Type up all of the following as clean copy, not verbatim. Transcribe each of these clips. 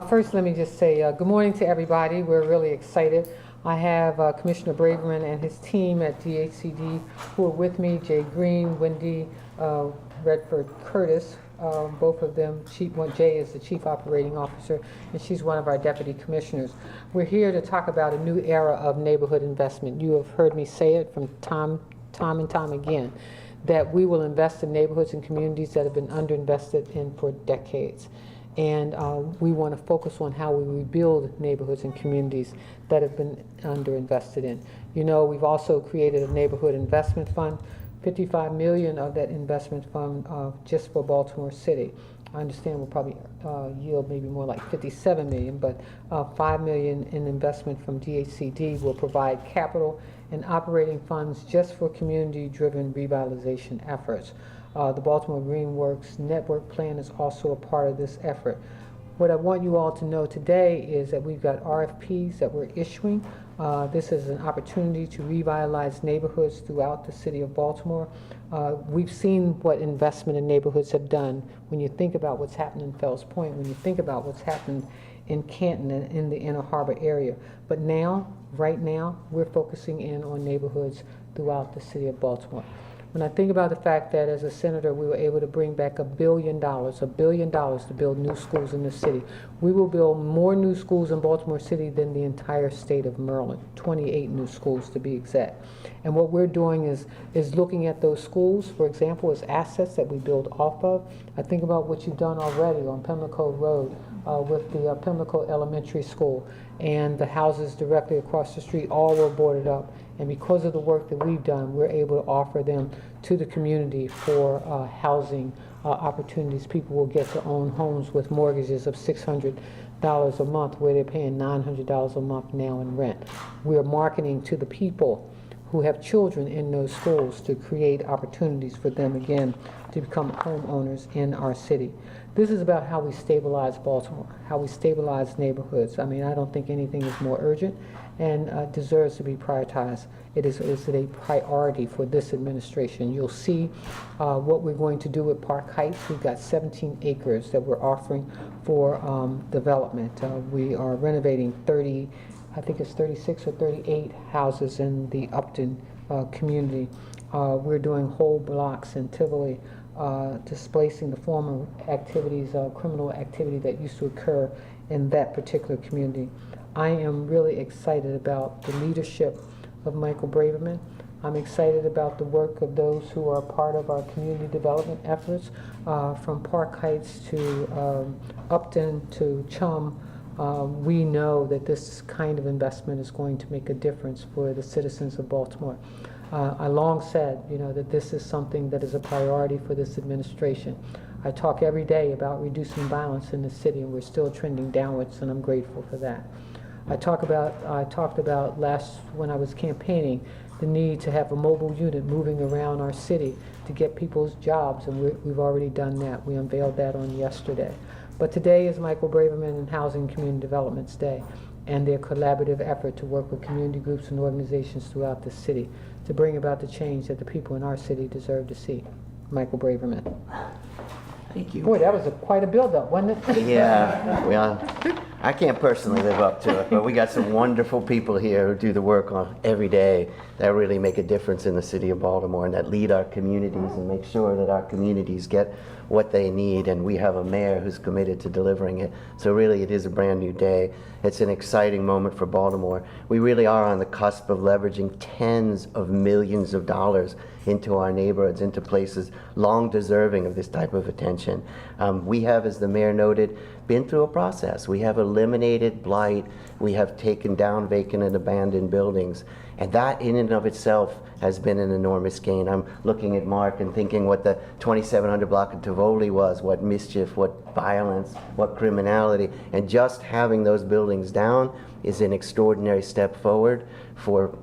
First, let me just say good morning to everybody. We're really excited. I have Commissioner Braverman and his team at DHCD who are with me, Jay Green, Wendy Redford Curtis, both of them. Jay is the Chief Operating Officer, and she's one of our Deputy Commissioners. We're here to talk about a new era of neighborhood investment. You have heard me say it from time and time again, that we will invest in neighborhoods and communities that have been underinvested in for decades. And we want to focus on how we rebuild neighborhoods and communities that have been underinvested in. You know, we've also created a neighborhood investment fund, $55 million of that investment fund just for Baltimore City. I understand we'll probably yield maybe more like $57 million, but $5 million in investment from DHCD will provide capital and operating funds just for community-driven revitalization efforts. The Baltimore Green Works Network Plan is also a part of this effort. What I want you all to know today is that we've got RFPs that we're issuing. This is an opportunity to revitalize neighborhoods throughout the city of Baltimore. We've seen what investment in neighborhoods have done. When you think about what's happened in Fells Point, when you think about what's happened in Canton and in the Inner Harbor area. But now, right now, we're focusing in on neighborhoods throughout the city of Baltimore. When I think about the fact that as a senator we were able to bring back $1 billion to build new schools in the city, we will build more new schools in Baltimore City than the entire state of Maryland, 28 new schools to be exact. And what we're doing is looking at those schools, for example, as assets that we build off of. I think about what you've done already on Pimlico Road with the Pimlico Elementary School, and the houses directly across the street all were boarded up. And because of the work that we've done, we're able to offer them to the community for housing opportunities. People will get to own homes with mortgages of $600 a month, where they're paying $900 a month now in rent. We're marketing to the people who have children in those schools to create opportunities for them, again, to become homeowners in our city. This is about how we stabilize Baltimore, how we stabilize neighborhoods. I mean, I don't think anything is more urgent and deserves to be prioritized. It is a priority for this administration. You'll see what we're going to do at Park Heights. We've got 17 acres that we're offering for development. We are renovating 36 or 38 houses in the Upton community. We're doing whole blocks in Tivoli, displacing the former activities, criminal activity that used to occur in that particular community. I am really excited about the leadership of Michael Braverman. I'm excited about the work of those who are part of our community development efforts, from Park Heights to Upton to Chum. We know that this kind of investment is going to make a difference for the citizens of Baltimore. I long said, that this is something that is a priority for this administration. I talk every day about reducing violence in the city, and we're still trending downwards, and I'm grateful for that. I talked about when I was campaigning, the need to have a mobile unit moving around our city to get people's jobs, and we've already done that. We unveiled that on yesterday. But today is Michael Braverman and Housing and Community Development's Day, and their collaborative effort to work with community groups and organizations throughout the city to bring about the change that the people in our city deserve to see. Michael Braverman. Thank you. Boy, that was quite a build-up, wasn't it? Yeah, well, I can't personally live up to it, but we got some wonderful people here who do the work on every day that really make a difference in the city of Baltimore and that lead our communities and make sure that our communities get what they need, and we have a mayor who's committed to delivering it. So really it is a brand new day. It's an exciting moment for Baltimore. We really are on the cusp of leveraging tens of millions of dollars into our neighborhoods, into places long deserving of this type of attention. We have, as the mayor noted, been through a process. We have eliminated blight. We have taken down vacant and abandoned buildings. And that in and of itself has been an enormous gain. I'm looking at Mark and thinking what the 2700 block of Tivoli was, what mischief, what violence, what criminality. And just having those buildings down is an extraordinary step forward for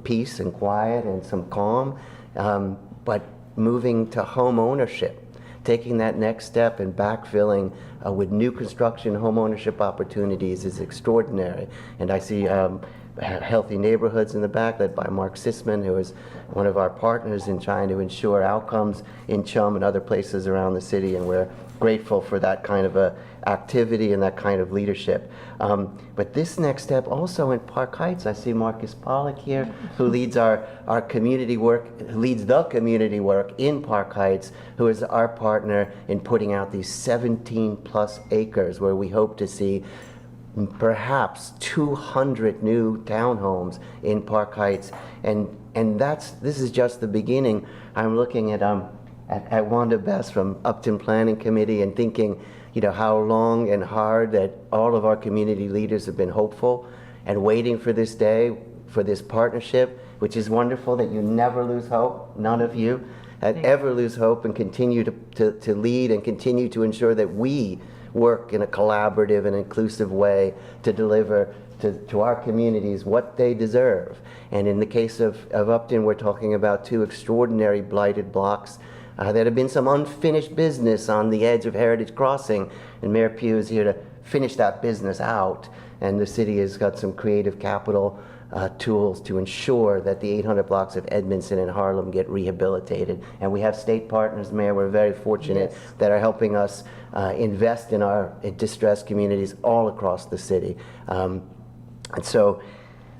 peace and quiet and some calm. But moving to home ownership, taking that next step and backfilling with new construction home ownership opportunities is extraordinary. And I see Healthy Neighborhoods in the back, led by Mark Sisman, who is one of our partners in trying to ensure outcomes in Chum and other places around the city, and we're grateful for that kind of activity and that kind of leadership. But this next step also in Park Heights, I see Marcus Pollock here, who leads our community work, who leads the community work in Park Heights, who is our partner in putting out these 17 plus acres where we hope to see perhaps 200 new townhomes in Park Heights, and this is just the beginning. I'm looking at Wanda Best from Upton Planning Committee and thinking, you know, how long and hard that all of our community leaders have been hopeful and waiting for this day, for this partnership, which is wonderful that you never lose hope, none of you ever lose hope, and continue to lead and continue to ensure that we work in a collaborative and inclusive way to deliver to our communities what they deserve. And in the case of Upton, we're talking about 2 extraordinary blighted blocks that have been some unfinished business on the edge of Heritage Crossing, and Mayor Pugh is here to finish that business out, and the city has got some creative capital tools to ensure that the 800 blocks of Edmondson and Harlem get rehabilitated. And we have state partners, Mayor, we're very fortunate, yes, that are helping us invest in our distressed communities all across the city. And so,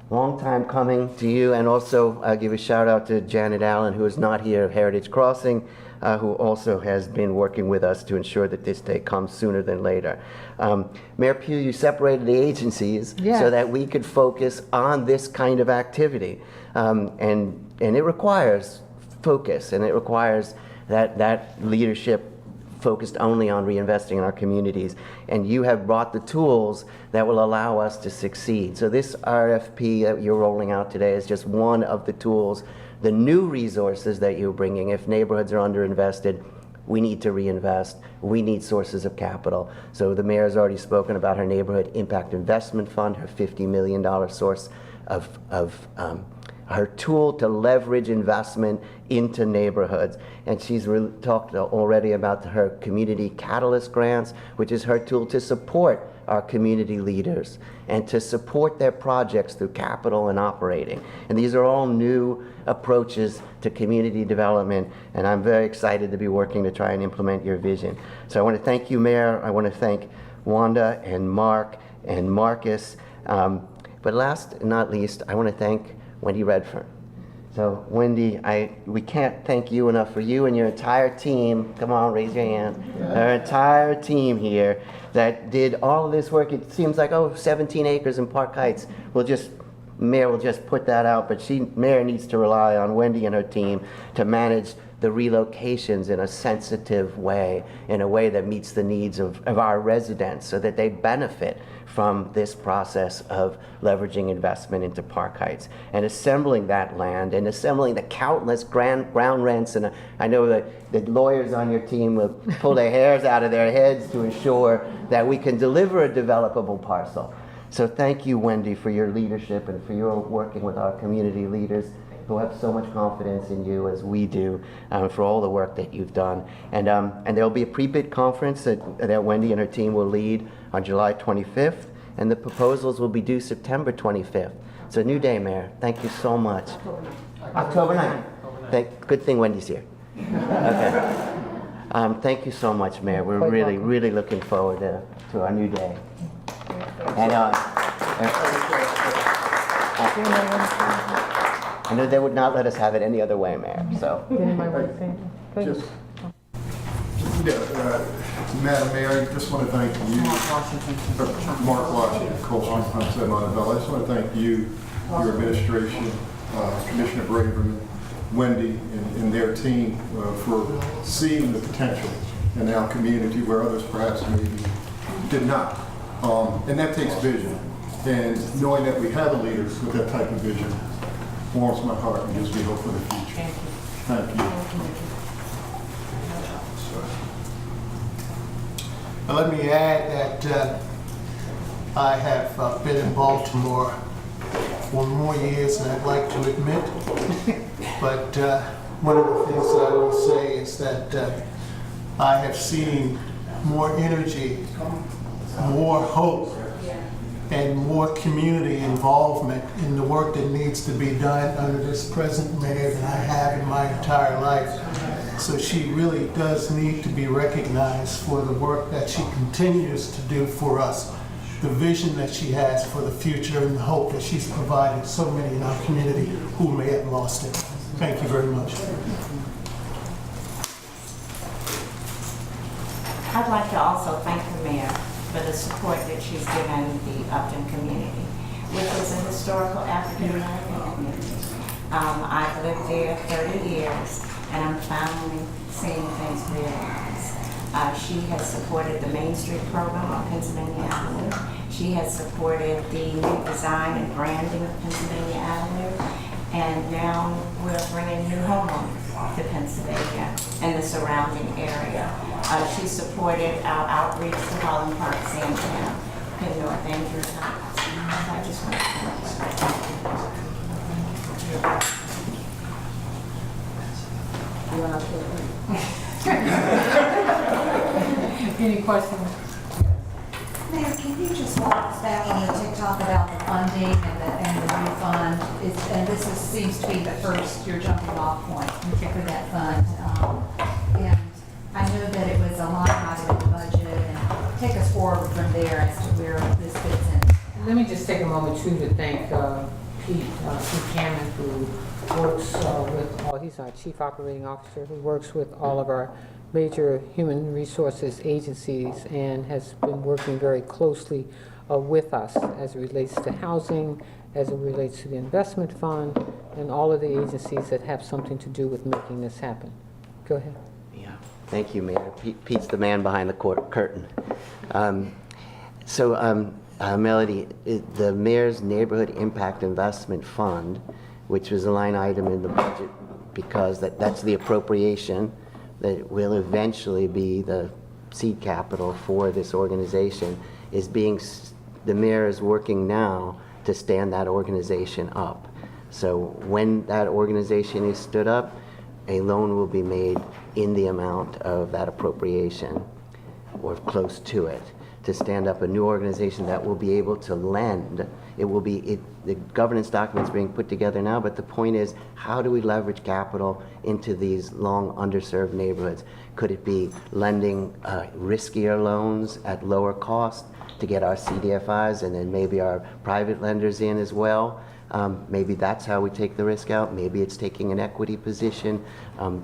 long time coming to you, and also I'll give a shout out to Janet Allen, who is not here, of Heritage Crossing, who also has been working with us to ensure that this day comes sooner than later. Mayor Pugh, you separated the agencies, yes, so that we could focus on this kind of activity. And it requires focus, and it requires that leadership focused only on reinvesting in our communities. And you have brought the tools that will allow us to succeed. So this RFP that you're rolling out today is just one of the tools, the new resources that you're bringing. If neighborhoods are underinvested, we need to reinvest. We need sources of capital. So the mayor's already spoken about her Neighborhood Impact Investment Fund, her $50 million source of her tool to leverage investment into neighborhoods. And she's talked already about her Community Catalyst grants, which is her tool to support our community leaders and to support their projects through capital and operating. And these are all new approaches to community development, and I'm very excited to be working to try and implement your vision. So I want to thank you, Mayor. I want to thank Wanda and Mark and Marcus. But last and not least, I want to thank Wendy Redfern. So Wendy, we can't thank you enough for you and your entire team. Come on, raise your hand. Our entire team here that did all of this work. It seems like, 17 acres in Park Heights. Mayor will just put that out, but Mayor needs to rely on Wendy and her team to manage the relocations in a sensitive way, in a way that meets the needs of our residents so that they benefit from this process of leveraging investment into Park Heights and assembling that land and assembling the countless ground rents. And I know that the lawyers on your team will pull their hairs out of their heads to ensure that we can deliver a developable parcel. So thank you, Wendy, for your leadership and for your working with our community leaders who have so much confidence in you as we do, for all the work that you've done. And there will be a pre-bid conference that Wendy and her team will lead on July 25th, and the proposals will be due September 25th. It's a new day, Mayor. Thank you so much. October 9th. Good thing Wendy's here. Okay. Thank you so much, Mayor. We're really looking forward to our new day. And I know they would not let us have it any other way, Mayor. So. Madam Mayor, I just want to thank you. Mark Washington, I said Montebello. I just want to thank you, your administration, Commissioner Braverman, Wendy, and their team for seeing the potential in our community where others perhaps maybe did not. And that takes vision. And knowing that we have a leader with that type of vision warms my heart and gives me hope for the future. Thank you. Now let me add that I have been in Baltimore for more years than I'd like to admit. But one of the things that I will say is that I have seen more energy, more hope, and more community involvement in the work that needs to be done under this present mayor than I have in my entire life. So she really does need to be recognized for the work that she continues to do for us, the vision that she has for the future, and the hope that she's provided so many in our community who may have lost it. Thank you very much. I'd like to also thank the mayor for the support that she's given the Upton community, which is a historical African-American community. I've lived there 30 years, and I'm finally seeing things realized. She has supported the Main Street program on Pennsylvania Avenue. She has supported the new design and branding of Pennsylvania Avenue. And now we're bringing new homeowners to Pennsylvania and the surrounding area. She supported our outreach to Holland Park, Sandtown, and North Andrew Heights. So I just want to thank you. Any questions? Mayor, can you just walk us back on the TikTok about the funding and the new fund? And seems to be the first, your jumping off point for that fund. And I know that it was a line item in the budget, and take us forward from there as to where this fits in. Let me just take a moment too to thank Pete Hammond, who works he's our Chief Operating Officer, who works with all of our major human resources agencies and has been working very closely with us as it relates to housing, as it relates to the investment fund, and all of the agencies that have something to do with making this happen. Go ahead. Yeah, thank you, Mayor. Pete's the man behind the curtain. Melody, the Mayor's Neighborhood Impact Investment Fund, which was a line item in the budget because that's the appropriation that will eventually be the seed capital for this organization, the mayor is working now to stand that organization up. So when that organization is stood up, a loan will be made in the amount of that appropriation or close to it to stand up a new organization that will be able to lend. The governance document's being put together now, but the point is, how do we leverage capital into these long underserved neighborhoods? Could it be lending riskier loans at lower cost to get our CDFIs and then maybe our private lenders in as well? Maybe that's how we take the risk out. Maybe it's taking an equity position.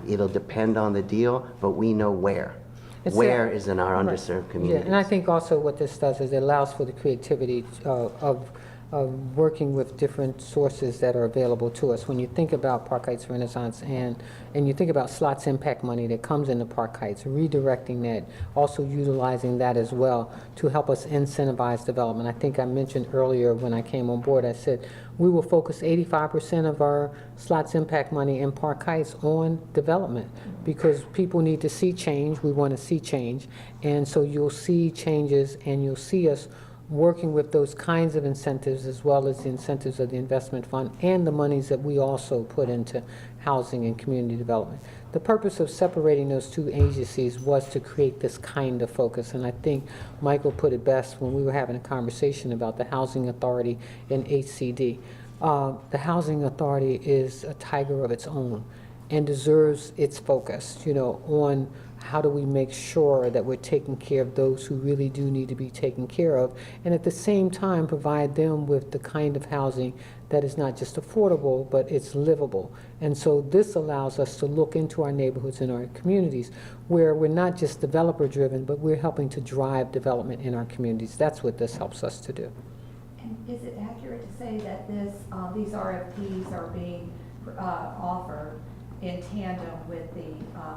It'll depend on the deal, but we know where. Where is in our underserved communities. Yeah, and I think also what this does is it allows for the creativity of working with different sources that are available to us. When you think about Park Heights Renaissance and you think about slots impact money that comes into Park Heights, redirecting that, also utilizing that as well to help us incentivize development. I think I mentioned earlier when I came on board, I said we will focus 85% of our slots impact money in Park Heights on development because people need to see change. We want to see change. And so you'll see changes and you'll see us working with those kinds of incentives as well as the incentives of the investment fund and the monies that we also put into housing and community development. The purpose of separating those two agencies was to create this kind of focus, and I think Michael put it best when we were having a conversation about the Housing Authority and HCD. The Housing Authority is a tiger of its own and deserves its focus, on how do we make sure that we're taking care of those who really do need to be taken care of, and at the same time provide them with the kind of housing that is not just affordable, but it's livable. And so this allows us to look into our neighborhoods and our communities where we're not just developer driven, but we're helping to drive development in our communities. That's what this helps us to do. And is it accurate to say that these RFPs are being offered in tandem with the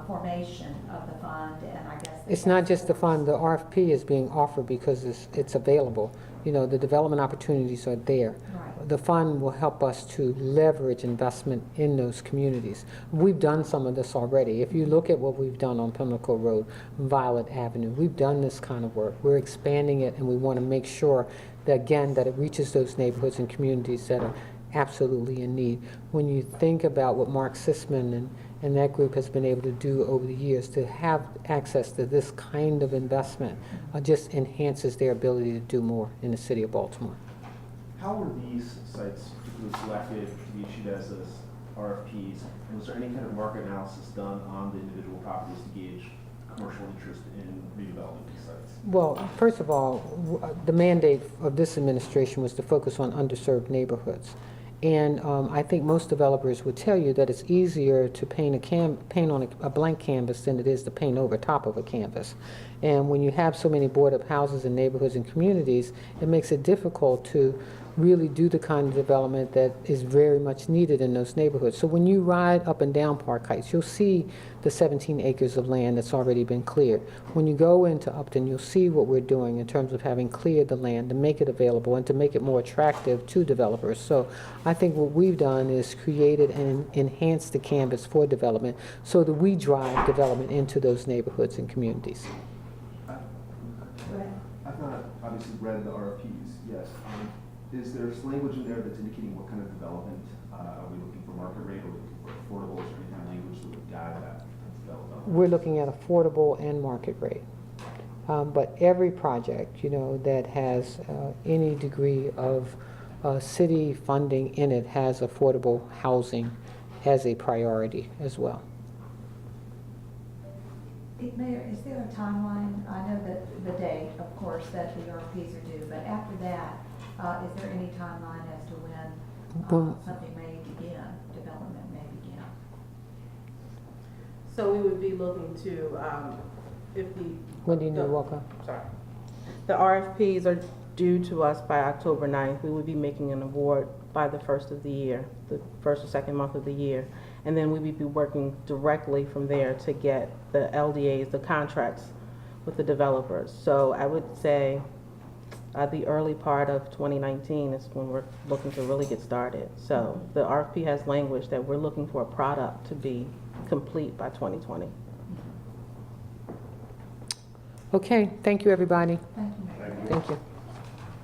formation of the fund, and I guess it's not just the fund. The RFP is being offered because it's available. The development opportunities are there. Right. The fund will help us to leverage investment in those communities. We've done some of this already. If you look at what we've done on Pimlico Road, Violet Avenue, we've done this kind of work. We're expanding it, and we want to make sure that, again, that it reaches those neighborhoods and communities that are absolutely in need. When you think about what Mark Sisman and that group has been able to do over the years, to have access to this kind of investment just enhances their ability to do more in the city of Baltimore. How were these sites particularly selected to be issued as RFPs, was there any kind of market analysis done on the individual properties to gauge commercial interest in redeveloping these sites? Well, first of all, the mandate of this administration was to focus on underserved neighborhoods. And I think most developers would tell you that it's easier to paint on a blank canvas than it is to paint over top of a canvas. And when you have so many board-up houses in neighborhoods and communities, it makes it difficult to really do the kind of development that is very much needed in those neighborhoods. So when you ride up and down Park Heights, you'll see the 17 acres of land that's already been cleared. When you go into Upton, you'll see what we're doing in terms of having cleared the land to make it available and to make it more attractive to developers. So I think what we've done is created and enhanced the canvas for development so that we drive development into those neighborhoods and communities. I've not obviously read the RFPs, yes. Is there language in there that's indicating what kind of development? Are we looking for market rate, or looking for affordable, or any kind of language that would guide that development? We're looking at affordable and market rate. But every project, you know, that has any degree of city funding in it has affordable housing as a priority as well. Mayor, is there a timeline? I know that the date, of course, that the RFPs are due, but after that, is there any timeline as to when something may begin, development may begin? So we would be looking to, if the. Wendy Walker. Sorry. The RFPs are due to us by October 9th. We would be making an award by the first of the year, the first or second month of the year. And then we would be working directly from there to get the LDAs, the contracts with the developers. So I would say the early part of 2019 is when we're looking to really get started. So the RFP has language that we're looking for a product to be complete by 2020. Okay, thank you, everybody. Thank you, Mayor. Thank you.